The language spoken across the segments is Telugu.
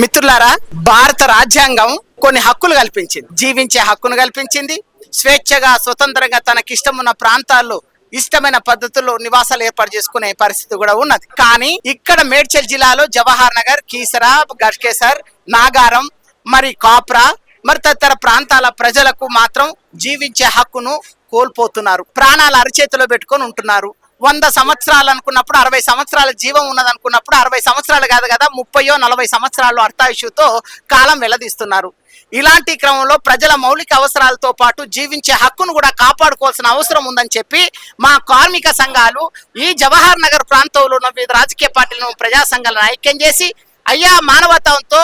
మిత్రులారా, భారత రాజ్యాంగం కొన్ని హక్కులు కల్పించింది. జీవించే హక్కును కల్పించింది. స్వేచ్ఛగా స్వతంత్రంగా తనకిష్టమున్న ప్రాంతాల్లో ఇష్టమైన పద్ధతుల్లో నివాసాలు ఏర్పాటు చేసుకునే పరిస్థితి కూడా ఉన్నది. కానీ ఇక్కడ మేడ్చల్ జిల్లాలో జవహర్ నగర్, కీసరా, గట్కేసర్, నాగారం, మరి కాప్రా, మరి తదితర ప్రాంతాల ప్రజలకు మాత్రం జీవించే హక్కును కోల్పోతున్నారు. ప్రాణాలు అరచేతిలో పెట్టుకొని ఉంటున్నారు. 100 సంవత్సరాలు అనుకున్నప్పుడు 60 సంవత్సరాల జీవం ఉన్నది అనుకున్నప్పుడు 60 సంవత్సరాలు కాదు కదా, 30-40 సంవత్సరాలు అర్థాయుషుతో కాలం వెల్లదీస్తున్నారు. ఇలాంటి క్రమంలో ప్రజల మౌలిక అవసరాలతో పాటు జీవించే హక్కును కూడా కాపాడుకోవాల్సిన అవసరం ఉందని చెప్పి మా కార్మిక సంఘాలు ఈ జవహర్ నగర్ ప్రాంతంలో ఉన్న వివిధ రాజకీయ పార్టీలను, ప్రజా సంఘాలను ఐక్యం చేసి, అయ్యా, మానవత్వంతో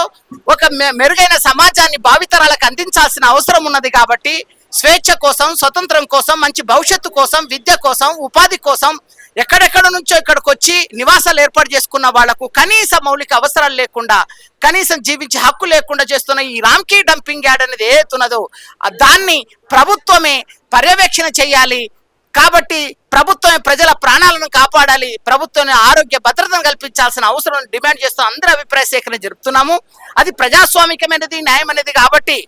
ఒక మెరుగైన సమాజాన్ని భావితరాలకు అందించాల్సిన అవసరం ఉన్నది కాబట్టి స్వేచ్ఛ కోసం, స్వతంత్రం కోసం, మంచి భవిష్యత్తు కోసం, విద్య కోసం, ఉపాధి కోసం ఎక్కడెక్కడ నుంచో ఇక్కడికి వచ్చి నివాసాలు ఏర్పాటు చేసుకున్న వాళ్లకు కనీస మౌలిక అవసరాలు లేకుండా, కనీసం జీవించే హక్కు లేకుండా చేస్తున్న ఈ రామ్కీ డంపింగ్ యార్డ్ అనేది ఏతున్నదో దాన్ని ప్రభుత్వమే పర్యవేక్షణ చేయాలి. కాబట్టి ప్రభుత్వమే ప్రజల ప్రాణాలను కాపాడాలి, ప్రభుత్వమే ఆరోగ్య భద్రతను కల్పించాల్సిన అవసరం డిమాండ్ చేస్తూ అందరి అభిప్రాయ సేకరణ జరుపుతున్నాము. అది ప్రజాస్వామికమైనది, న్యాయమైనది కాబట్టి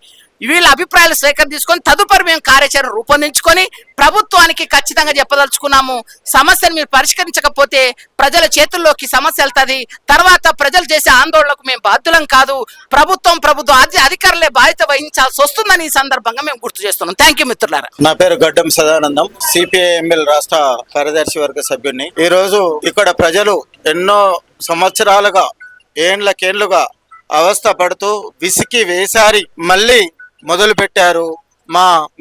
వీళ్ళ అభిప్రాయాలు సేకరణ తీసుకొని తదుపరి మేము కార్యాచరణ రూపొందించుకొని ప్రభుత్వానికి ఖచ్చితంగా చెప్పదలుచుకున్నాము. సమస్యను మీరు పరిష్కరించకపోతే ప్రజల చేతుల్లోకి సమస్య వెళ్తుంది. తర్వాత ప్రజలు చేసే ఆందోళనకు మేము బాధ్యులం కాదు, ప్రభుత్వ అధికారులే బాధ్యత వహించాల్సి వస్తుందని ఈ సందర్భంగా మేము గుర్తు చేస్తున్నాం. థ్యాంక్ యూ మిత్రులారా. నా పేరు గడ్డం సదానందం, సిపిఐఎంఎల్ రాష్ట్ర కార్యదర్శి వర్గ సభ్యుని. ఈ రోజు ఇక్కడ ప్రజలు ఎన్నో సంవత్సరాలుగా, ఏండ్లకేండ్లుగా అవస్థ పడుతూ విసికి వేసారి మళ్ళీ మొదలు పెట్టారు.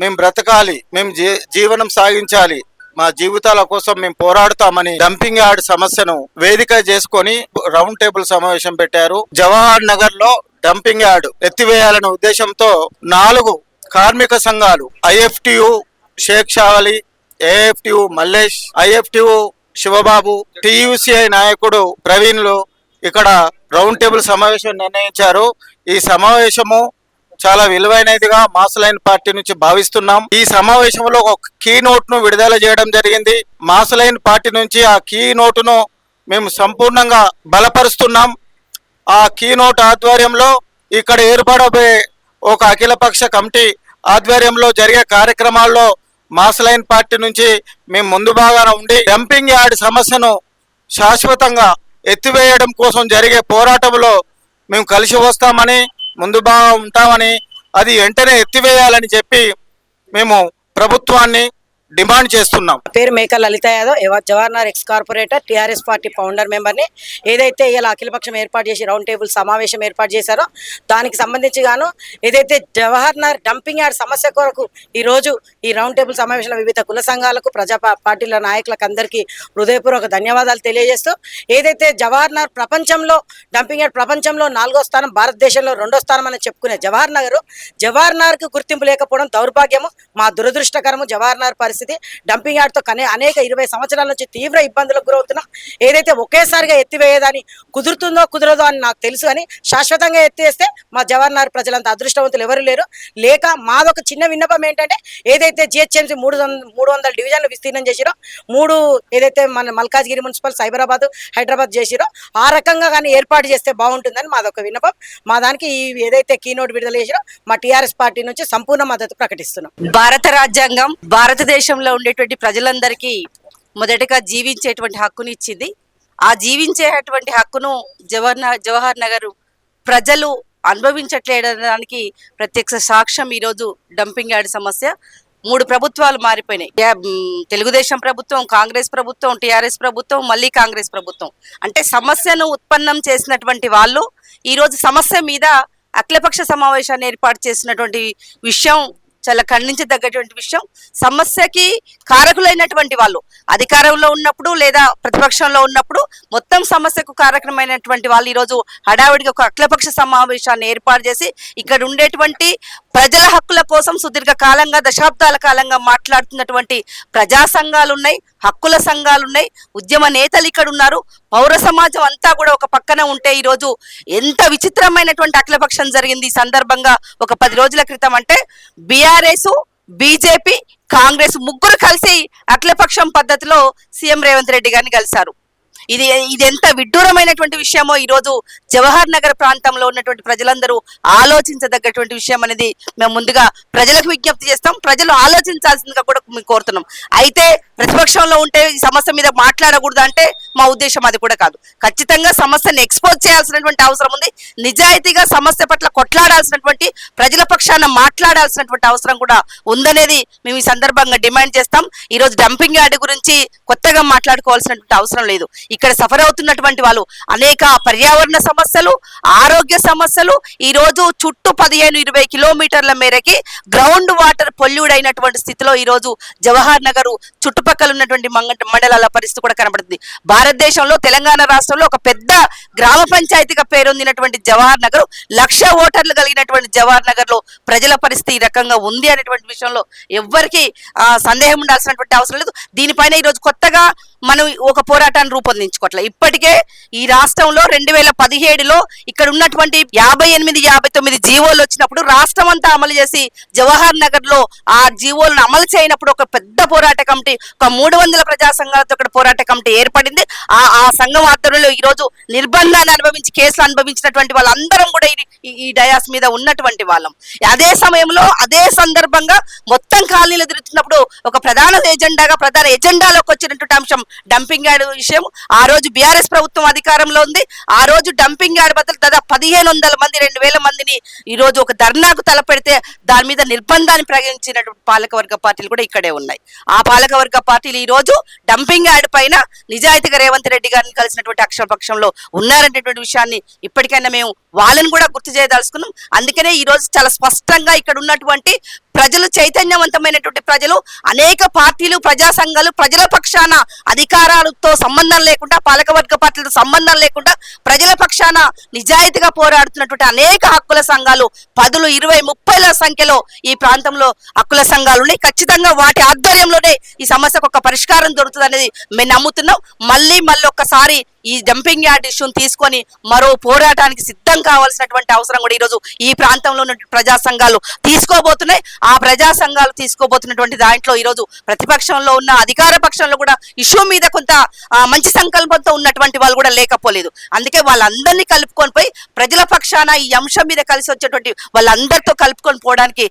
మేము బ్రతకాలి, మేము జీవనం సాగించాలి, మా జీవితాల కోసం మేము పోరాడుతామని డంపింగ్ యార్డ్ సమస్యను వేదిక చేసుకొని రౌండ్ టేబుల్ సమావేశం పెట్టారు. జవహర్ నగర్ లో డంపింగ్ యార్డ్ ఎత్తివేయాలనే ఉద్దేశంతో 4 కార్మిక సంఘాలు, IFTU Shaik Shavali, AFTU Mallesh, IFTU Shivababu, TUCI నాయకుడు ప్రవీణ్లు ఇక్కడ రౌండ్ టేబుల్ సమావేశం నిర్ణయించారు. ఈ సమావేశము చాలా విలువైనదిగా మాసులైన్ పార్టీ నుంచి భావిస్తున్నాం. ఈ సమావేశంలో ఒక కీ నోట్ ను విడుదల చేయడం జరిగింది. మాసులైన్ పార్టీ నుంచి ఆ కీ నోటును మేము సంపూర్ణంగా బలపరుస్తున్నాం. ఆ కీ నోట్ ఆధ్వర్యంలో ఇక్కడ ఏర్పడబోయే ఒక అఖిలపక్ష కమిటీ ఆధ్వర్యంలో జరిగే కార్యక్రమాల్లో మాసులైన్ పార్టీ నుంచి మేము ముందు భాగాన ఉండి డంపింగ్ యార్డ్ సమస్యను శాశ్వతంగా ఎత్తివేయడం కోసం జరిగే పోరాటంలో మేము కలిసి వస్తామని, ముందు బాగా ఉంటామని, అది వెంటనే ఎత్తివేయాలని చెప్పి మేము ప్రభుత్వాన్ని డిమాండ్ చేస్తున్నాం. పేరు Meka Lalitha Yadav, Jawahar Nagar ex corporator, TRS party founder మెంబర్ని. ఏదైతే ఇలా అఖిలపక్షం ఏర్పాటు చేసి రౌండ్ టేబుల్ సమావేశం ఏర్పాటు చేశారో దానికి సంబంధించి గాను ఏదైతే జవహర్ నగర్ డంపింగ్ యార్డ్ సమస్య కొరకు ఈరోజు ఈ రౌండ్ టేబుల్ సమావేశంలో వివిధ కుల సంఘాలకు, ప్రజా పార్టీల నాయకులకు అందరికీ హృదయపూర్వక ధన్యవాదాలు తెలియజేస్తూ, ఏదైతే జవహర్ నగర్ ప్రపంచంలో డంపింగ్ యార్డ్ ప్రపంచంలో 4వ స్థానం, భారతదేశంలో 2వ స్థానం అని చెప్పుకునే జవహర్ నగర్కు గుర్తింపు లేకపోవడం దౌర్భాగ్యము, మా దురదృష్టకరము. జవహర్ నగర్ పరిస్థితి డంపింగ్ యార్డ్ తో అనేక 20 సంవత్సరాల నుంచి తీవ్ర ఇబ్బందులకు గురవుతున్నాం. ఏదైతే ఒకేసారిగా ఎత్తివేయదని కుదురుతుందో కుదరదో అని నాకు తెలుసు, అని శాశ్వతంగా ఎత్తేస్తే మా జవహర్ నగర్ ప్రజలంత అదృష్టవంతులు ఎవరు లేరు. లేక మాదొక చిన్న విన్నపం ఏంటంటే, ఏదైతే జిహెచ్ఎంసీ 300 డివిజన్లు విస్తీర్ణం చేసిరో, 3 ఏదైతే మన మల్కాజ్గిరి మున్సిపల్, సైబరాబాద్, హైదరాబాద్ చేసిరో ఆ రకంగా కానీ ఏర్పాటు చేస్తే బాగుంటుందని మాదొక విన్నపం. మా దానికి ఈ ఏదైతే కీనోట్ విడుదల చేసిరో మా టీఆర్ఎస్ పార్టీ నుంచి సంపూర్ణ మద్దతు ప్రకటిస్తున్నాం. భారత రాజ్యాంగం భారతదేశంలో ఉండేటువంటి ప్రజలందరికీ మొదటగా జీవించేటువంటి హక్కుని ఇచ్చింది. ఆ జీవించేటువంటి హక్కును జవహర్ నగర్ ప్రజలు అనుభవించట్లేదనడానికి ప్రత్యక్ష సాక్ష్యం ఈరోజు డంపింగ్ యార్డ్ సమస్య. 3 ప్రభుత్వాలు మారిపోయినాయి. తెలుగుదేశం ప్రభుత్వం, కాంగ్రెస్ ప్రభుత్వం, టీఆర్ఎస్ ప్రభుత్వం, మళ్ళీ కాంగ్రెస్ ప్రభుత్వం. అంటే సమస్యను ఉత్పన్నం చేసినటువంటి వాళ్ళు ఈరోజు సమస్య మీద అఖిలపక్ష సమావేశాన్ని ఏర్పాటు చేసినటువంటి విషయం చాలా ఖండించదగ్గటువంటి విషయం. సమస్యకి కారకులైనటువంటి వాళ్ళు అధికారంలో ఉన్నప్పుడు లేదా ప్రతిపక్షంలో ఉన్నప్పుడు మొత్తం సమస్యకు కారకమైనటువంటి వాళ్ళు ఈరోజు హడావిడిగా ఒక అఖిలపక్ష సమావేశాన్ని ఏర్పాటు చేసి ఇక్కడ ఉండేటువంటి ప్రజల హక్కుల కోసం సుదీర్ఘ కాలంగా, దశాబ్దాల కాలంగా మాట్లాడుతున్నటువంటి ప్రజా సంఘాలు ఉన్నాయి, హక్కుల సంఘాలు ఉన్నాయి, ఉద్యమ నేతలు ఇక్కడ ఉన్నారు, పౌర సమాజం అంతా కూడా ఒక పక్కన ఉంటే ఈరోజు ఎంత విచిత్రమైనటువంటి అఖిలపక్షం జరిగింది. ఈ సందర్భంగా ఒక 10 రోజుల క్రితం అంటే బీఆర్ఎస్, బీజేపీ, కాంగ్రెస్ ముగ్గురు కలిసి అఖిలపక్షం పద్ధతిలో సీఎం రేవంత్ రెడ్డి గారిని కలిశారు. ఇది ఇది ఎంత విడ్డూరమైనటువంటి విషయమో ఈ రోజు జవహర్ నగర్ ప్రాంతంలో ఉన్నటువంటి ప్రజలందరూ ఆలోచించదగ్గటువంటి విషయం అనేది మేము ముందుగా ప్రజలకు విజ్ఞప్తి చేస్తాం. ప్రజలు ఆలోచించాల్సిందిగా కూడా మేము కోరుతున్నాం. అయితే ప్రతిపక్షంలో ఉంటే ఈ సమస్య మీద మాట్లాడకూడదు అంటే మా ఉద్దేశం అది కూడా కాదు. ఖచ్చితంగా సమస్యను ఎక్స్పోజ్ చేయాల్సినటువంటి అవసరం ఉంది. నిజాయితీగా సమస్య పట్ల కొట్లాడాల్సినటువంటి, ప్రజల పక్షాన మాట్లాడాల్సినటువంటి అవసరం కూడా ఉందనేది మేము ఈ సందర్భంగా డిమాండ్ చేస్తాం. ఈ రోజు డంపింగ్ యార్డ్ గురించి కొత్తగా మాట్లాడుకోవాల్సినటువంటి అవసరం లేదు. ఇక్కడ సఫర్ అవుతున్నటువంటి వాళ్ళు అనేక పర్యావరణ సమస్యలు, ఆరోగ్య సమస్యలు, ఈ రోజు చుట్టూ 15-20 కిలోమీటర్ల మేరకి గ్రౌండ్ వాటర్ పొల్యూడ్ అయినటువంటి స్థితిలో ఈ రోజు జవహర్ నగర్ చుట్టుపక్కల ఉన్నటువంటి మండలాల పరిస్థితి కూడా కనబడుతుంది. భారతదేశంలో తెలంగాణ రాష్ట్రంలో ఒక పెద్ద గ్రామ పంచాయతీగా పేరొందినటువంటి జవహర్ నగర్, 1,00,000 ఓటర్లు కలిగినటువంటి జవహర్ నగర్ లో ప్రజల పరిస్థితి ఈ రకంగా ఉంది అనేటువంటి విషయంలో ఎవ్వరికి సందేహం ఉండాల్సినటువంటి అవసరం లేదు. దీనిపైన ఈ రోజు కొత్తగా మనం ఒక పోరాటాన్ని రూపొందించుకోవట్లే. ఇప్పటికే ఈ రాష్ట్రంలో 2017లో ఇక్కడ ఉన్నటువంటి 58-59 జీవోలు వచ్చినప్పుడు రాష్ట్రం అంతా అమలు చేసి జవహర్ నగర్ లో ఆ జీవోలను అమలు చేయనప్పుడు ఒక పెద్ద పోరాట కమిటీ, ఒక 300 ప్రజా సంఘాలతో ఇక్కడ పోరాట కమిటీ ఏర్పడింది. ఆ సంఘం ఆధ్వర్యంలో ఈ రోజు నిర్బంధాన్ని అనుభవించి కేసులు అనుభవించినటువంటి వాళ్ళందరం కూడా ఈ డయాస్ మీద ఉన్నటువంటి వాళ్ళం. అదే సమయంలో అదే సందర్భంగా మొత్తం కాలనీలు తిరుగుతున్నప్పుడు ఒక ప్రధాన ఎజెండాలోకి వచ్చినటువంటి అంశం డంపింగ్ యార్డ్ విషయం. ఆ రోజు బీఆర్ఎస్ ప్రభుత్వం అధికారంలో ఉంది. ఆ రోజు డంపింగ్ యార్డ్ బదులు దాదాపు 1,500 మంది 2,000 మందిని ఈ రోజు ఒక ధర్నాకు తలపెడితే దాని మీద నిర్బంధాన్ని ప్రకటించినటువంటి పాలకవర్గ పార్టీలు కూడా ఇక్కడే ఉన్నాయి. ఆ పాలకవర్గ పార్టీలు ఈ రోజు డంపింగ్ యార్డ్ పైన నిజాయితీగా రేవంత్ రెడ్డి గారిని కలిసినటువంటి అక్షరపక్షంలో ఉన్నారనేటువంటి విషయాన్ని ఇప్పటికైనా మేము వాళ్ళని కూడా గుర్తు చేయదలుచుకున్నాం. అందుకనే ఈ రోజు చాలా స్పష్టంగా ఇక్కడ ఉన్నటువంటి ప్రజలు, చైతన్యవంతమైనటువంటి ప్రజలు, అనేక పార్టీలు, ప్రజా సంఘాలు ప్రజల పక్షాన అధికారాలతో సంబంధం లేకుండా, పాలకవర్గ పార్టీలతో సంబంధం లేకుండా ప్రజల పక్షాన నిజాయితీగా పోరాడుతున్నటువంటి అనేక హక్కుల సంఘాలు 10, 20, 30ల సంఖ్యలో ఈ ప్రాంతంలో హక్కుల సంఘాలు ఉన్నాయి. ఖచ్చితంగా వాటి ఆధ్వర్యంలోనే ఈ సమస్యకు ఒక పరిష్కారం దొరుకుతుంది అనేది మేము నమ్ముతున్నాం. మళ్ళీ ఒక్కసారి ఈ డంపింగ్ యార్డ్ ఇష్యూని తీసుకొని మరో పోరాటానికి సిద్ధం కావాల్సినటువంటి అవసరం కూడా ఈరోజు ఈ ప్రాంతంలో ఉన్న ప్రజా సంఘాలు తీసుకోబోతున్నాయి. ఆ ప్రజా సంఘాలు తీసుకోబోతున్నటువంటి దాంట్లో ఈరోజు ప్రతిపక్షంలో ఉన్న, అధికార పక్షంలో కూడా ఇష్యూ మీద కొంత మంచి సంకల్పంతో ఉన్నటువంటి వాళ్ళు కూడా లేకపోలేదు. అందుకే వాళ్ళందరినీ కలుపుకొని పోయి ప్రజల పక్షాన ఈ అంశం మీద కలిసి వచ్చేటువంటి వాళ్ళందరితో కలుపుకొని పోవడానికి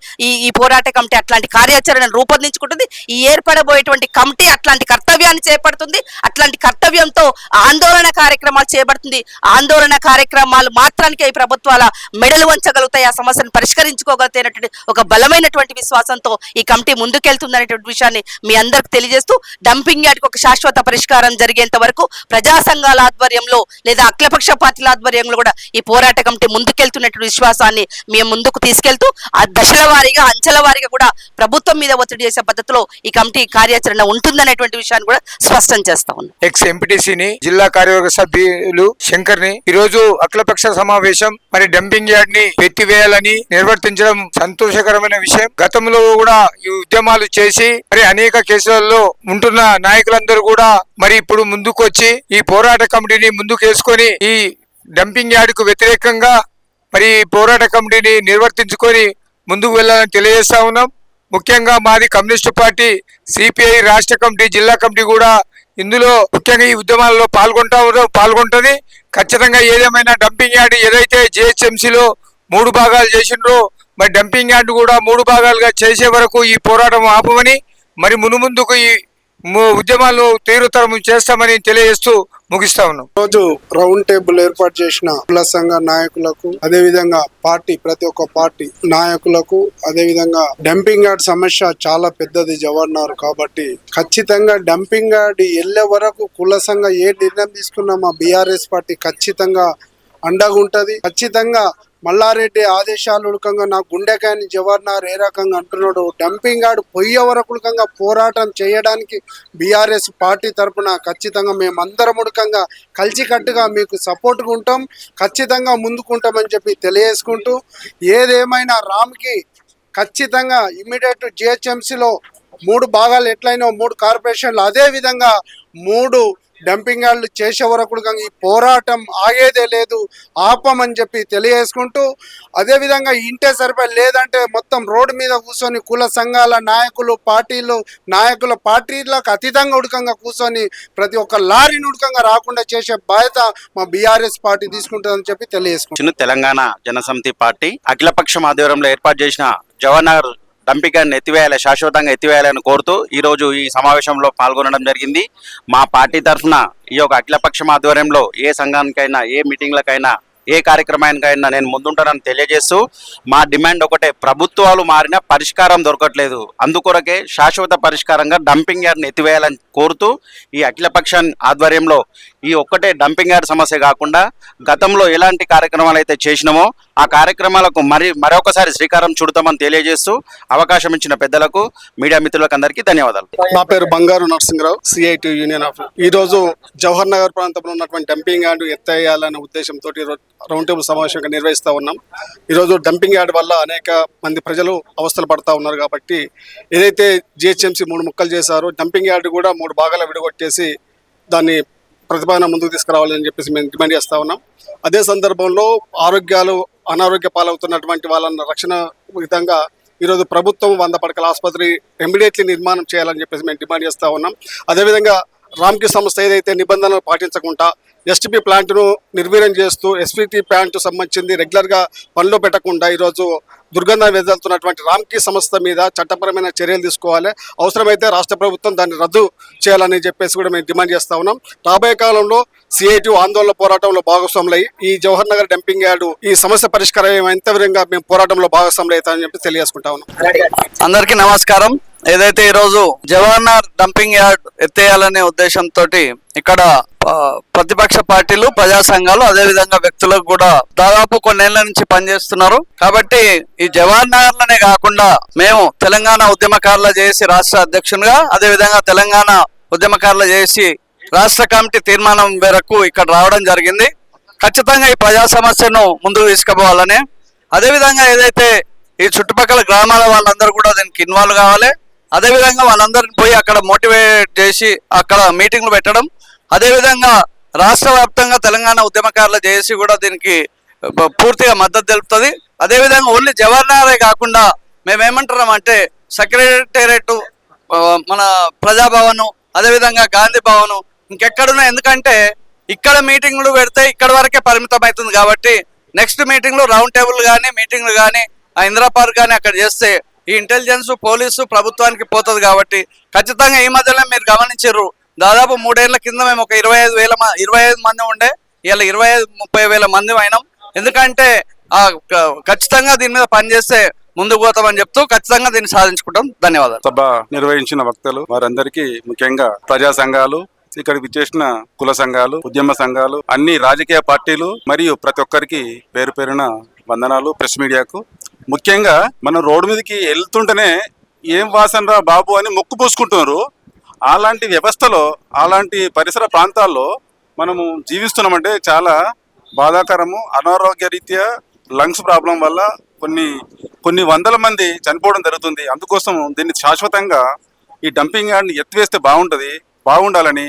ఈ పోరాట కమిటీ అట్లాంటి కార్యాచరణను రూపొందించుకుంటుంది. ఈ ఏర్పడబోయేటువంటి కమిటీ అట్లాంటి కర్తవ్యాన్ని చేపడుతుంది. అట్లాంటి కర్తవ్యంతో ఆందోళన కార్యక్రమాలు చేపడుతుంది. ఆందోళన కార్యక్రమాలు మాత్రానికి ఈ ప్రభుత్వాల మెడలు వంచగలుగుతాయి, ఆ సమస్యను పరిష్కరించుకోగలుగుతాయనేటువంటి ఒక బలమైనటువంటి విశ్వాసంతో ఈ కమిటీ ముందుకెళ్తుందనేటువంటి విషయాన్ని మీ అందరికి తెలియజేస్తూ, డంపింగ్ యార్డ్కి ఒక శాశ్వత పరిష్కారం జరిగేంత వరకు ప్రజా సంఘాల ఆధ్వర్యంలో లేదా అఖిలపక్ష పార్టీల ఆధ్వర్యంలో కూడా ఈ పోరాట కమిటీ ముందుకెళ్తున్నటువంటి విశ్వాసాన్ని మేము ముందుకు తీసుకెళ్తూ ఆ దశల వారీగా, అంచెల వారీగా కూడా ప్రభుత్వం మీద ఒత్తిడి చేసే పద్ధతిలో ఈ కమిటీ కార్యాచరణ ఉంటుందనేటువంటి విషయాన్ని కూడా స్పష్టం చేస్తా ఉన్నాం. ఎక్స్ ఎంపీటీసీని, జిల్లా కార్యవర్గ సభ్యులు శంకర్ ని ఈరోజు అఖిలపక్ష సమావేశం మరి డంపింగ్ యార్డ్ ని ఎత్తివేయాలని నిర్వర్తించడం సంతోషకరమైన విషయం. గతంలో కూడా ఈ ఉద్యమాలు చేసి మరి అనేక కేసులలో ఉంటున్న నాయకులందరూ కూడా మరి ఇప్పుడు ముందుకు వచ్చి ఈ పోరాట కమిటీని ముందుకు వేసుకొని ఈ డంపింగ్ యార్డ్ కు వ్యతిరేకంగా మరి పోరాట కమిటీని నిర్వర్తించుకొని ముందుకు వెళ్ళాలని తెలియజేస్తా ఉన్నాం. ముఖ్యంగా మాది కమ్యూనిస్టు పార్టీ సిపిఐ రాష్ట్ర కమిటీ, జిల్లా కమిటీ కూడా ఇందులో ముఖ్యంగా ఈ ఉద్యమాల్లో పాల్గొంటుంది. ఖచ్చితంగా ఏదేమైనా డంపింగ్ యార్డ్ ఏదైతే జిహెచ్ఎంసీలో 3 భాగాలు చేసిండ్రో మరి డంపింగ్ యార్డ్ కూడా 3 భాగాలుగా చేసే వరకు ఈ పోరాటం ఆపమని, మరి మునుముందుకు ఈ ఉద్యమాలు తీవ్రతరం చేస్తామని తెలియజేస్తూ ముగిస్తా ఉన్నాం. రోజు రౌండ్ టేబుల్ ఏర్పాటు చేసిన కుల సంఘ నాయకులకు, అదే విధంగా ప్రతి ఒక్క పార్టీ నాయకులకు, అదే విధంగా డంపింగ్ యార్డ్ సమస్య చాలా పెద్దది జవహర్ నగర్ కాబట్టి ఖచ్చితంగా డంపింగ్ యార్డ్ వెళ్లే వరకు కుల సంఘ ఏ నిర్ణయం తీసుకున్నా మా బీఆర్ఎస్ పార్టీ ఖచ్చితంగా అండగా ఉంటది. ఖచ్చితంగా మల్లారెడ్డి ఆదేశాలు ఉడకంగా నా గుండెకాయని జవహర్ నగర్ ఏ రకంగా అంటున్నాడు, డంపింగ్ యార్డ్ పొయ్యే వరకు పోరాటం చేయడానికి బీఆర్ఎస్ పార్టీ తరఫున ఖచ్చితంగా మేమందరం ఉడకంగా కలిసికట్టుగా మీకు సపోర్ట్గా ఉంటాం, ఖచ్చితంగా ముందుకుంటామని చెప్పి తెలియజేసుకుంటూ, ఏదేమైనా రామ్కి ఖచ్చితంగా ఇమ్మీడియట్ జిహెచ్ఎంసీలో 3 భాగాలు ఎట్లయినా 3 కార్పొరేషన్లు, అదే విధంగా 3 డంపింగ్ యార్డ్లు చేసే వరకు కూడా ఈ పోరాటం ఆగేదే లేదు, ఆపమని చెప్పి తెలియజేసుకుంటూ, అదేవిధంగా ఇంటే సరిపోయి లేదంటే మొత్తం రోడ్డు మీద కూర్చొని కుల సంఘాల నాయకులు నాయకుల పార్టీలకు అతీతంగా ఉడకంగా కూర్చొని ప్రతి ఒక్క లారీని ఉడకంగా రాకుండా చేసే బాధ్యత మా బీఆర్ఎస్ పార్టీ తీసుకుంటుందని చెప్పి తెలియజేసుకుంటాం. తెలంగాణ జనసమితి పార్టీ అఖిలపక్షం ఆధ్వర్యంలో ఏర్పాటు చేసిన జవహర్ నగర్ డంపింగ్ యార్డ్ని ఎత్తివేయాలి, శాశ్వతంగా ఎత్తివేయాలని కోరుతూ ఈరోజు ఈ సమావేశంలో పాల్గొనడం జరిగింది. మా పార్టీ తరఫున ఈ యొక్క అఖిలపక్షం ఆధ్వర్యంలో ఏ సంఘానికైనా, ఏ మీటింగ్లకైనా, ఏ కార్యక్రమానికైనా నేను ముందుంటానని తెలియజేస్తూ, మా డిమాండ్ ఒకటే, ప్రభుత్వాలు మారినా పరిష్కారం దొరకట్లేదు, అందుకొరకే శాశ్వత పరిష్కారంగా డంపింగ్ యార్డ్ని ఎత్తివేయాలని కోరుతూ ఈ అఖిలపక్ష ఆధ్వర్యంలో ఈ ఒక్కటే డంపింగ్ యార్డ్ సమస్య కాకుండా గతంలో ఎలాంటి కార్యక్రమాలు అయితే చేసినామో ఆ కార్యక్రమాలకు మరొకసారి శ్రీకారం చుడతామని తెలియజేస్తూ అవకాశం ఇచ్చిన పెద్దలకు, మీడియా మిత్రులకు అందరికీ ధన్యవాదాలు. నా పేరు బంగారు నరసింహరావు, సిఐటి యూనియన్ ఆఫ్. ఈ రోజు జవహర్ నగర్ ప్రాంతంలో ఉన్నటువంటి డంపింగ్ యార్డ్ ఎత్తేయాలనే ఉద్దేశంతో రౌండ్ టేబుల్ సమావేశంగా నిర్వహిస్తూ ఉన్నాం. ఈరోజు డంపింగ్ యార్డ్ వల్ల అనేక మంది ప్రజలు అవస్థలు పడతా ఉన్నారు కాబట్టి ఏదైతే జిహెచ్ఎంసీ 3 ముక్కలు చేశారో డంపింగ్ యార్డ్ కూడా 3 భాగాలు విడగొట్టేసి దాన్ని ప్రతిపాదన ముందుకు తీసుకురావాలని చెప్పేసి మేము డిమాండ్ చేస్తూ ఉన్నాం. అదే సందర్భంలో అనారోగ్య పాలవుతున్నటువంటి వాళ్ళని రక్షణ విధంగా ఈరోజు ప్రభుత్వం 100 పడకల ఆసుపత్రి ఇమ్మీడియట్లీ నిర్మాణం చేయాలని చెప్పేసి మేము డిమాండ్ చేస్తూ ఉన్నాం. అదేవిధంగా రామ్కి సంస్థ ఏదైతే నిబంధనలు పాటించకుండా ఎస్టీపీ ప్లాంట్ను నిర్వీర్యం చేస్తూ ఎస్పీటీ ప్లాంట్ సంబంధించింది రెగ్యులర్గా పనిలో పెట్టకుండా ఈరోజు దుర్గంధం వెదజల్లుతున్నటువంటి రామ్కి సంస్థ మీద చట్టపరమైన చర్యలు తీసుకోవాలి, అవసరమైతే రాష్ట్ర ప్రభుత్వం దాన్ని రద్దు చేయాలని చెప్పేసి కూడా మేము డిమాండ్ చేస్తూ ఉన్నాం. రాబోయే కాలంలో సిఐటి ఆందోళన పోరాటంలో భాగస్వాములై ఈ జవహర్ నగర్ డంపింగ్ యార్డ్ ఈ సమస్య పరిష్కారం ఎంత విధంగా మేము పోరాటంలో భాగస్వాములు అవుతామని చెప్పి తెలియజేసుకుంటా ఉన్నాం. అందరికీ నమస్కారం. ఏదైతే ఈరోజు జవహర్ నగర్ డంపింగ్ యార్డ్ ఎత్తేయాలనే ఉద్దేశంతో ఇక్కడ ప్రతిపక్ష పార్టీలు, ప్రజా సంఘాలు, అదే విధంగా వ్యక్తులకు కూడా దాదాపు కొన్నేళ్ల నుంచి పనిచేస్తున్నారు. కాబట్టి ఈ జవహర్ నగర్ లోనే కాకుండా మేము తెలంగాణ ఉద్యమకారుల జేఏసీ రాష్ట్ర అధ్యక్షునిగా, అదే విధంగా తెలంగాణ ఉద్యమకారుల జేఏసీ రాష్ట్ర కమిటీ తీర్మానం మేరకు ఇక్కడ రావడం జరిగింది. ఖచ్చితంగా ఈ ప్రజా సమస్యను ముందుకు తీసుకుపోవాలని, అదేవిధంగా ఏదైతే ఈ చుట్టుపక్కల గ్రామాల వాళ్ళందరూ కూడా దీనికి ఇన్వాల్వ్ కావాలి, అదేవిధంగా వాళ్ళందరిని పోయి అక్కడ మోటివేట్ చేసి అక్కడ మీటింగ్లు పెట్టడం, అదేవిధంగా రాష్ట్ర వ్యాప్తంగా తెలంగాణ ఉద్యమకారుల జేఏసీ కూడా దీనికి పూర్తిగా మద్దతు తెలుపుతుంది. అదేవిధంగా ఓన్లీ జవహర్ నగరే కాకుండా మేమేమంటున్నాం అంటే సెక్రటేరియట్, మన ప్రజాభవను, అదేవిధంగా గాంధీ భవను, ఇంకెక్కడున్నా, ఎందుకంటే ఇక్కడ మీటింగ్లు పెడితే ఇక్కడ వరకే పరిమితం అవుతుంది కాబట్టి నెక్స్ట్ మీటింగ్లు రౌండ్ టేబుల్ కానీ, మీటింగ్లు కానీ, ఆ ఇందిరా పార్క్ కానీ అక్కడ చేస్తే ఈ ఇంటెలిజెన్స్, పోలీసు ప్రభుత్వానికి పోతుంది. కాబట్టి ఖచ్చితంగా ఈ మధ్యలో మీరు గమనించారు, దాదాపు 3 ఏళ్ల కింద మేము ఒక 25 మంది ఉండే, ఇలా 25-30 వేల మంది అయినాం. ఎందుకంటే ఖచ్చితంగా దీని మీద పనిచేస్తే ముందుకు పోతామని చెప్తూ ఖచ్చితంగా దీన్ని సాధించుకుంటాం. ధన్యవాదాలు. సభ నిర్వహించిన వక్తలు వారందరికీ, ముఖ్యంగా ప్రజా సంఘాలు, ఇక్కడికి విచ్చేసిన కుల సంఘాలు, ఉద్యమ సంఘాలు, అన్ని రాజకీయ పార్టీలు మరియు ప్రతి ఒక్కరికి పేరు పేరున వందనాలు. ప్రెస్ మీడియాకు ముఖ్యంగా మనం రోడ్డు మీదకి వెళ్తుంటేనే ఏం వాసన రా బాబు అని మొక్కు పూసుకుంటున్నారు. అలాంటి వ్యవస్థలో, అలాంటి పరిసర ప్రాంతాల్లో మనము జీవిస్తున్నామంటే చాలా బాధాకరము. అనారోగ్య రీత్యా లంగ్స్ ప్రాబ్లం వల్ల కొన్ని వందల మంది చనిపోవడం జరుగుతుంది. అందుకోసం దీన్ని శాశ్వతంగా ఈ డంపింగ్ యార్డ్ని ఎత్తివేస్తే బాగుండాలని,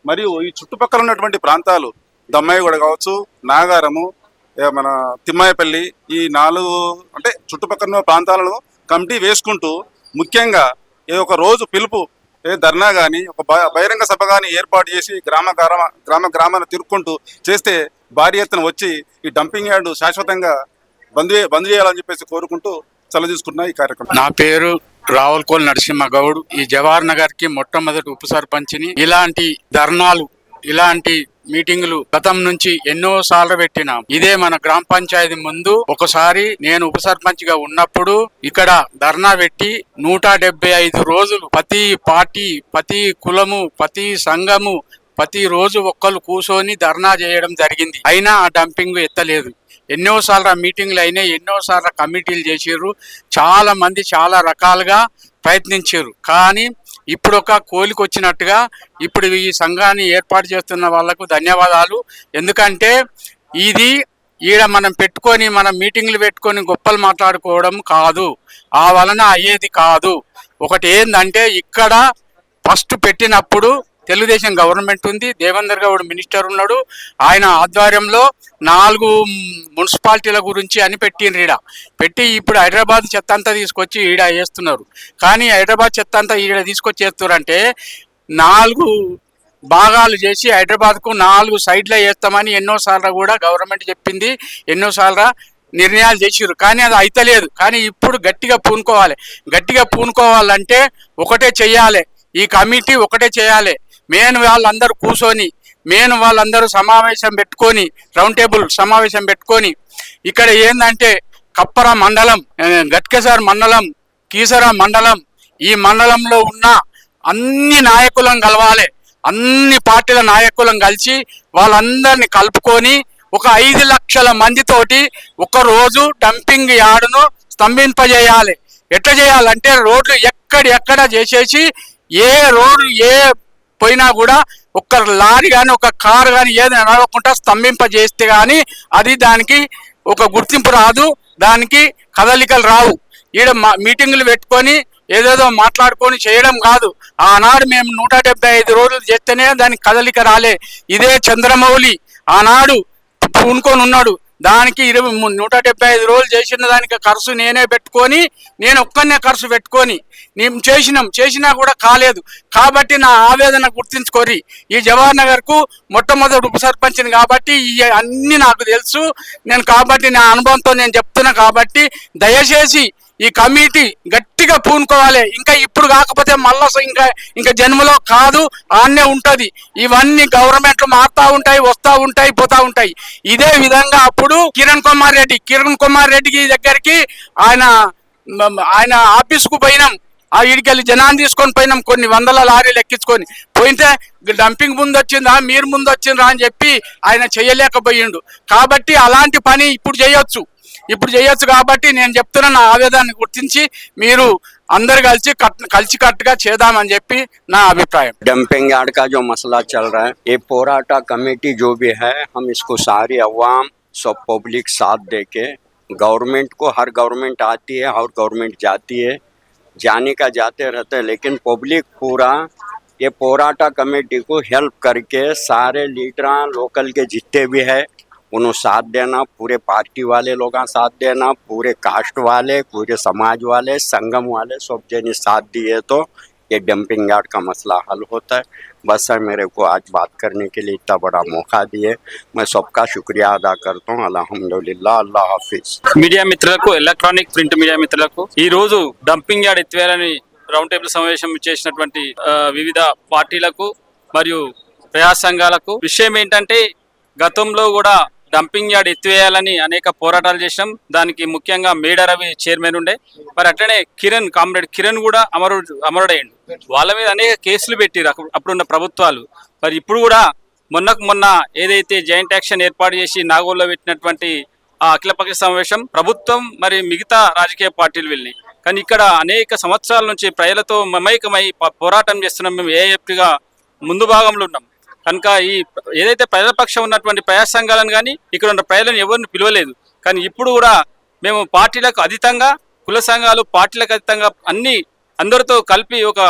మరియు ఈ చుట్టుపక్కల ఉన్నటువంటి ప్రాంతాలు దమ్మాయిగూడ కావచ్చు, నాగారము, మన తిమ్మాయపల్లి, ఈ 4 అంటే చుట్టుపక్కల ప్రాంతాలను కమిటీ వేసుకుంటూ ముఖ్యంగా ఒక రోజు పిలుపు, ధర్నా కానీ, ఒక బహిరంగ సభ కానీ ఏర్పాటు చేసి గ్రామాన్ని తిరుక్కుంటూ చేస్తే భారీ ఎత్తున వచ్చి ఈ డంపింగ్ యార్డు శాశ్వతంగా బంద్ చేయాలని చెప్పేసి కోరుకుంటూ సెలవు తీసుకుంటున్నా ఈ కార్యక్రమం. నా పేరు రావులకోల్ నరసింహ గౌడ్. ఈ జవహర్ నగర్ కి మొట్టమొదటి ఉప సర్పంచ్ని. ఇలాంటి ధర్నాలు, ఇలాంటి మీటింగులు గతం నుంచి ఎన్నో సార్లు పెట్టినాం. ఇదే మన గ్రామ పంచాయతీ ముందు ఒకసారి నేను ఉప సర్పంచ్ గా ఉన్నప్పుడు ఇక్కడ ధర్నా పెట్టి 175 రోజులు ప్రతి పార్టీ, ప్రతి కులము, ప్రతి సంఘము ప్రతి రోజు ఒక్కరు కూర్చొని ధర్నా చేయడం జరిగింది. అయినా ఆ డంపింగ్ ఎత్తలేదు. ఎన్నోసార్లు ఆ మీటింగ్లు అయినాయి, ఎన్నోసార్లు కమిటీలు చేసారు, చాలా మంది చాలా రకాలుగా ప్రయత్నించారు. కానీ ఇప్పుడు ఒక కోలికి వచ్చినట్టుగా ఇప్పుడు ఈ సంఘాన్ని ఏర్పాటు చేస్తున్న వాళ్లకు ధన్యవాదాలు. ఎందుకంటే ఇది ఈడ మనం మీటింగ్లు పెట్టుకొని గొప్పలు మాట్లాడుకోవడం కాదు, ఆ వలన అయ్యేది కాదు. ఒకటి ఏంటంటే ఇక్కడ ఫస్ట్ పెట్టినప్పుడు తెలుగుదేశం గవర్నమెంట్ ఉంది, దేవేందర్ గౌడ్ మినిస్టర్ ఉన్నాడు. ఆయన ఆధ్వర్యంలో 4 మున్సిపాలిటీల గురించి అని పెట్టిండ్రు. పెట్టి ఇప్పుడు హైదరాబాద్ చెత్త అంతా తీసుకొచ్చి ఈడ వేస్తున్నారు. కానీ హైదరాబాద్ చెత్త అంతా ఈడ తీసుకొచ్చి వేస్తున్నారంటే 4 భాగాలు చేసి హైదరాబాద్కు 4 సైడ్లో వేస్తామని ఎన్నోసార్లు కూడా గవర్నమెంట్ చెప్పింది, ఎన్నోసార్లు నిర్ణయాలు చేసిర్రు. కానీ అది అయితలేదు. కానీ ఇప్పుడు గట్టిగా పూనుకోవాలంటే ఒకటే చెయ్యాలి, ఈ కమిటీ ఒకటే చేయాలి. వాళ్ళందరూ కూర్చొని వాళ్ళందరూ సమావేశం పెట్టుకొని, రౌండ్ టేబుల్ సమావేశం పెట్టుకొని, ఇక్కడ ఏంటంటే కప్పర మండలం, గట్కేసర్ మండలం, కీసరా మండలం, ఈ మండలంలో ఉన్న అన్ని నాయకులను కలవాలి. అన్ని పార్టీల నాయకులను కలిసి వాళ్ళందరినీ కలుపుకొని ఒక 5 లక్షల మందితోటి ఒక రోజు డంపింగ్ యార్డును స్తంభింపజేయాలి. ఎట్లా చేయాలంటే రోడ్లు ఎక్కడ చేసేసి ఏ రోడ్డు ఏ పోయినా కూడా ఒక్క లారీ కానీ ఒక కారు కానీ ఏదైనా నడవకుండా స్తంభింపజేస్తే కానీ అది దానికి ఒక గుర్తింపు రాదు, దానికి కదలికలు రావు. ఈడ మీటింగులు పెట్టుకొని ఏదేదో మాట్లాడుకొని చేయడం కాదు. ఆనాడు మేము 175 రోజులు చేస్తేనే దానికి కదలిక రాలే. ఇదే చంద్రమౌళి ఆనాడు పూనుకొని ఉన్నాడు, దానికి 175 రోజులు చేసిన దానికి ఖర్చు నేనే పెట్టుకొని, నేను ఒక్కనే ఖర్చు పెట్టుకొని మేము చేసినా కూడా కాలేదు. కాబట్టి నా ఆవేదన గుర్తించుకోరి. ఈ జవహర్ నగర్కు మొట్టమొదటి ఉప సర్పంచ్ని కాబట్టి అన్ని నాకు తెలుసు. కాబట్టి నా అనుభవంతో నేను చెప్తున్నా. కాబట్టి దయచేసి ఈ కమిటీ గట్టిగా పూనుకోవాలి. ఇంకా ఇప్పుడు కాకపోతే మళ్ళా ఇంకా జన్మలో కాదు, ఆన్నే ఉంటది. ఇవన్నీ గవర్నమెంట్లు మారుతా ఉంటాయి, వస్తూ ఉంటాయి, పోతా ఉంటాయి. ఇదే విధంగా అప్పుడు కిరణ్ కుమార్ రెడ్డి దగ్గరికి ఆయన ఆఫీసుకు పోయినాం. ఈడికెళ్ళి జనాన్ని తీసుకొని పోయినాం, కొన్ని 100 లారీలు ఎక్కించుకొని పోయితే డంపింగ్ ముందు వచ్చిందా, మీరు ముందు వచ్చిందా అని చెప్పి ఆయన చేయలేకపోయిండు. కాబట్టి అలాంటి పని ఇప్పుడు చేయొచ్చు కాబట్టి నేను చెప్తున్నా, నా ఆవేదనని గుర్తించి మీరు అందరు కలిసికట్టుగా చేద్దామని చెప్పి నా అభిప్రాయం. डंपिंग यार्ड का जो मसला चल रहा है, ये पोराटा कमेटी जो भी है, हम इसको सारी अवाम सब पब्लिक साथ देके गवर्नमेंट को, हर गवर्नमेंट आती है और गवर्नमेंट जाती है, जाने का जाते रहते हैं, लेकिन पब्लिक पूरा ये पोराटा कमेटी को हेल्प करके सारे लीडर लोकल के जितने भी है उन्होंने साथ देना, पूरे पार्टी वाले लोग साथ देना, पूरे कास्ट वाले, पूरे समाज वाले, संगम वाले सब जने साथ दिए तो ये डंपिंग यार्ड का मसला हल होता है। बस सर, मेरे को आज बात करने के लिए इतना बड़ा मौका दिए, मैं सबका शुक्रिया अदा करता हूँ। अल्हम्दुलिल्लाह, अल्लाह हाफिज। మీడియా మిత్రులకు, ఎలక్ట్రానిక్ ప్రింట్ మీడియా మిత్రులకు ఈ రోజు డంపింగ్ యార్డ్ ఎత్తివేయాలని రౌండ్ టేబుల్ సమావేశం చేసినటువంటి వివిధ పార్టీలకు మరియు ప్రజా సంఘాలకు విషయం ఏంటంటే, గతంలో కూడా డంపింగ్ యార్డ్ ఎత్తివేయాలని అనేక పోరాటాలు చేసినాం. దానికి ముఖ్యంగా మేడ రవి చైర్మన్ ఉండే, మరి అట్లనే కామ్రేడ్ కిరణ్ కూడా అమరుడయ్యండు. వాళ్ళ మీద అనేక కేసులు పెట్టిరు అప్పుడున్న ప్రభుత్వాలు. మరి ఇప్పుడు కూడా మొన్న ఏదైతే జాయింట్ యాక్షన్ ఏర్పాటు చేసి నాగోల్లో పెట్టినటువంటి ఆ అఖిలపక్ష సమావేశం ప్రభుత్వం మరి మిగతా రాజకీయ పార్టీలు వెళ్ళి, కానీ ఇక్కడ అనేక సంవత్సరాల నుంచి ప్రజలతో మమైకమై పోరాటం చేస్తున్నాం. మేము ఏఎఫ్గా ముందు భాగంలో ఉన్నాం కనుక ఈ ఏదైతే ప్రజలపక్షం ఉన్నటువంటి ప్రజా సంఘాలను కానీ ఇక్కడ ఉన్న ప్రజలను ఎవరిని పిలవలేదు. కానీ ఇప్పుడు కూడా మేము పార్టీలకు అతీతంగా, కుల సంఘాలు పార్టీలకు అతీతంగా అందరితో కలిపి ఒక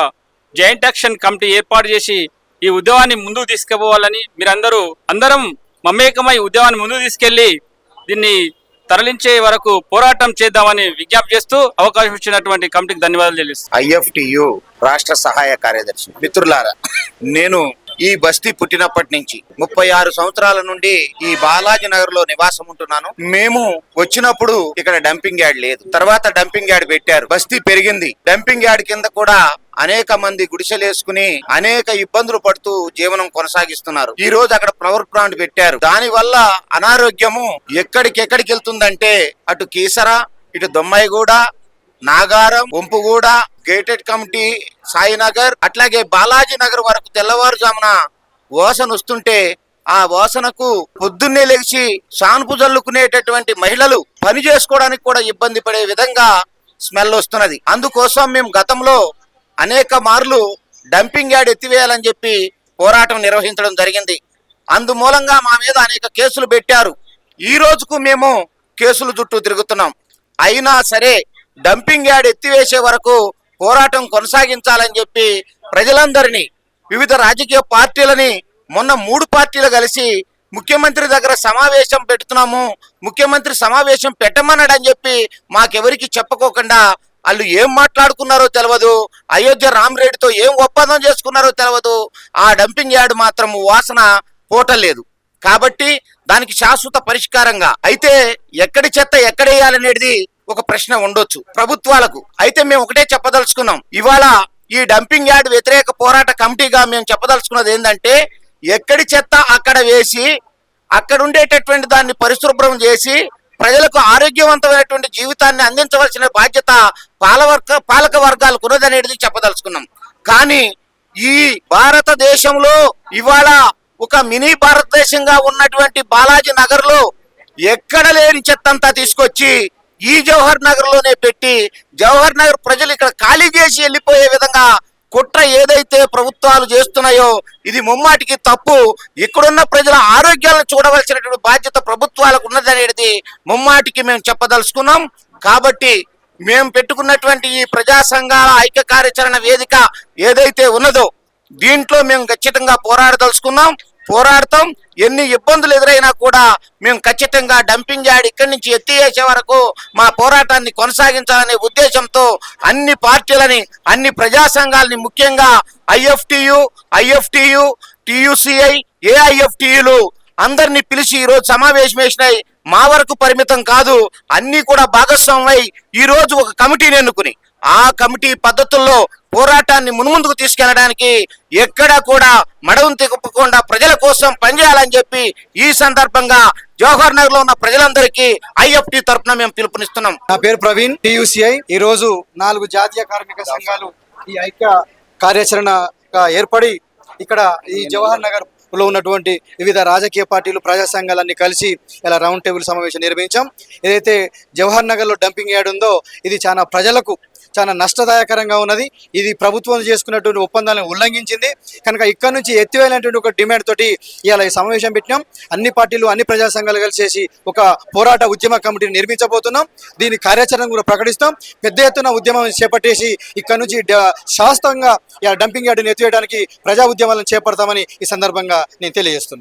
జాయింట్ యాక్షన్ కమిటీ ఏర్పాటు చేసి ఈ ఉద్యమాన్ని ముందుకు తీసుకుపోవాలని, అందరం మమేకమై ఉద్యమాన్ని ముందుకు తీసుకెళ్లి దీన్ని తరలించే వరకు పోరాటం చేద్దామని విజ్ఞప్తి చేస్తూ అవకాశం ఇచ్చినటువంటి కమిటీకి ధన్యవాదాలు తెలుస్తాను. IFTU రాష్ట్ర సహాయ కార్యదర్శి. మిత్రులారా, నేను ఈ బస్తీ పుట్టినప్పటి నుంచి 36 సంవత్సరాల నుండి ఈ బాలాజీ నగర్ లో నివాసం ఉంటున్నాను. మేము వచ్చినప్పుడు ఇక్కడ డంపింగ్ యార్డ్ లేదు, తర్వాత డంపింగ్ యార్డ్ పెట్టారు, బస్తీ పెరిగింది. డంపింగ్ యార్డ్ కింద కూడా అనేక మంది గుడిసెలేసుకుని అనేక ఇబ్బందులు పడుతూ జీవనం కొనసాగిస్తున్నారు. ఈ రోజు అక్కడ పవర్ ప్లాంట్ పెట్టారు. దాని వల్ల అనారోగ్యము ఎక్కడికెక్కడికి వెళ్తుందంటే, అటు కీసర, ఇటు దొమ్మాయిగూడ, నాగారం, వంపుగూడ, గేటెడ్ కమిటీ, సాయినగర్, అట్లాగే బాలాజీ నగర్ వరకు తెల్లవారుజామున వాసన వస్తుంటే ఆ వాసనకు పొద్దున్నే లేచి సానుపు జల్లుకునేటటువంటి మహిళలు పని చేసుకోవడానికి కూడా ఇబ్బంది పడే విధంగా స్మెల్ వస్తున్నది. అందుకోసం మేము గతంలో అనేక మార్లు డంపింగ్ యార్డ్ ఎత్తివేయాలని చెప్పి పోరాటం నిర్వహించడం జరిగింది. అందుమూలంగా మా మీద అనేక కేసులు పెట్టారు. ఈ రోజుకు మేము కేసులు చుట్టూ తిరుగుతున్నాం. అయినా సరే డంపింగ్ యార్డ్ ఎత్తివేసే వరకు పోరాటం కొనసాగించాలని చెప్పి ప్రజలందరినీ వివిధ రాజకీయ పార్టీలని మొన్న 3 పార్టీలు కలిసి ముఖ్యమంత్రి దగ్గర సమావేశం పెడుతున్నాము, ముఖ్యమంత్రి సమావేశం పెట్టమన్నాడని చెప్పి మాకెవరికి చెప్పుకోకుండా వాళ్ళు ఏం మాట్లాడుకున్నారో తెలియదు, అయోధ్య రామరెడ్డితో ఏం ఒప్పందం చేసుకున్నారో తెలియదు. ఆ డంపింగ్ యార్డ్ మాత్రం వాసన పోటలేదు. కాబట్టి దానికి శాశ్వత పరిష్కారంగా అయితే ఎక్కడి చెత్త ఎక్కడేయాలనేది ఒక ప్రశ్న ఉండొచ్చు ప్రభుత్వాలకు. అయితే మేము ఒకటే చెప్పదలుచుకున్నాం, ఇవాళ ఈ డంపింగ్ యార్డ్ వ్యతిరేక పోరాట కమిటీగా మేము చెప్పదలుచుకున్నది ఏంటంటే, ఎక్కడి చెత్త అక్కడ వేసి అక్కడ ఉండేటటువంటి దాన్ని పరిశుభ్రం చేసి ప్రజలకు ఆరోగ్యవంతమైనటువంటి జీవితాన్ని అందించవలసిన బాధ్యత పాలక వర్గాలకు ఉన్నదనేది చెప్పదలుచుకున్నాం. కానీ ఈ భారతదేశంలో ఇవాళ ఒక మినీ భారతదేశంగా ఉన్నటువంటి బాలాజీ నగర్ లో ఎక్కడ లేని చెత్తంతా తీసుకొచ్చి ఈ జవహర్ నగర్ లోనే పెట్టి జవహర్ నగర్ ప్రజలు ఇక్కడ ఖాళీ చేసి వెళ్ళిపోయే విధంగా కుట్ర ఏదైతే ప్రభుత్వాలు చేస్తున్నాయో ఇది ముమ్మాటికి తప్పు. ఇక్కడున్న ప్రజల ఆరోగ్యాలను చూడవలసినటువంటి బాధ్యత ప్రభుత్వాలకు ఉన్నదనేది ముమ్మాటికి మేము చెప్పదలుచుకున్నాం. కాబట్టి మేము పెట్టుకున్నటువంటి ఈ ప్రజా సంఘాల ఐక్య కార్యాచరణ వేదిక ఏదైతే ఉన్నదో దీంట్లో మేము ఖచ్చితంగా పోరాడతాం. ఎన్ని ఇబ్బందులు ఎదురైనా కూడా మేము ఖచ్చితంగా డంపింగ్ యార్డ్ ఇక్కడి నుంచి ఎత్తివేసే వరకు మా పోరాటాన్ని కొనసాగించాలనే ఉద్దేశంతో అన్ని పార్టీలని, అన్ని ప్రజా సంఘాలని, ముఖ్యంగా ఐఎఫ్టియు, టియుసిఐ, ఏఐఎఫ్టియులు అందరినీ పిలిచి ఈరోజు సమావేశం వేసినాయి. మా వరకు పరిమితం కాదు, అన్ని కూడా భాగస్వామై ఈరోజు ఒక కమిటీని ఎన్నుకుని ఆ కమిటీ పద్ధతుల్లో పోరాటాన్ని మున్ముందుకు తీసుకెళ్లడానికి ఎక్కడా కూడా మడవం తిప్పకుండా ప్రజల కోసం పనిచేయాలని చెప్పి ఈ సందర్భంగా జవహర్ నగర్ లో ఉన్న ప్రజలందరికీ ఐఎఫ్టి తరఫున మేము పిలుపునిస్తున్నాం. నా పేరు ప్రవీణ్, టియుసిఐ. ఈ రోజు 4 జాతీయ కార్మిక సంఘాలు ఈ ఐక్య కార్యాచరణగా ఏర్పడి ఇక్కడ ఈ జవహర్ నగర్ లో ఉన్నటువంటి వివిధ రాజకీయ పార్టీలు, ప్రజా సంఘాలన్నీ కలిసి ఇలా రౌండ్ టేబుల్ సమావేశం నిర్వహించాం. ఏదైతే జవహర్ నగర్ లో డంపింగ్ యార్డ్ ఉందో ఇది చాలా ప్రజలకు చాలా నష్టదాయకరంగా ఉన్నది. ఇది ప్రభుత్వం చేసుకున్నటువంటి ఒప్పందాలను ఉల్లంఘించింది కనుక ఇక్కడ నుంచి ఎత్తివేయాలనేటువంటి ఒక డిమాండ్ తోటి ఇలా ఈ సమావేశం పెట్టినాం. అన్ని పార్టీలు, అన్ని ప్రజా సంఘాలు కలిసేసి ఒక పోరాట ఉద్యమ కమిటీని నిర్మించబోతున్నాం. దీని కార్యాచరణ కూడా ప్రకటిస్తాం. పెద్ద ఎత్తున ఉద్యమం చేపట్టేసి ఇక్కడ నుంచి శాశ్వతంగా డంపింగ్ యార్డుని ఎత్తివేయడానికి ప్రజా ఉద్యమాలను చేపడతామని ఈ సందర్భంగా నేను తెలియజేస్తున్నా.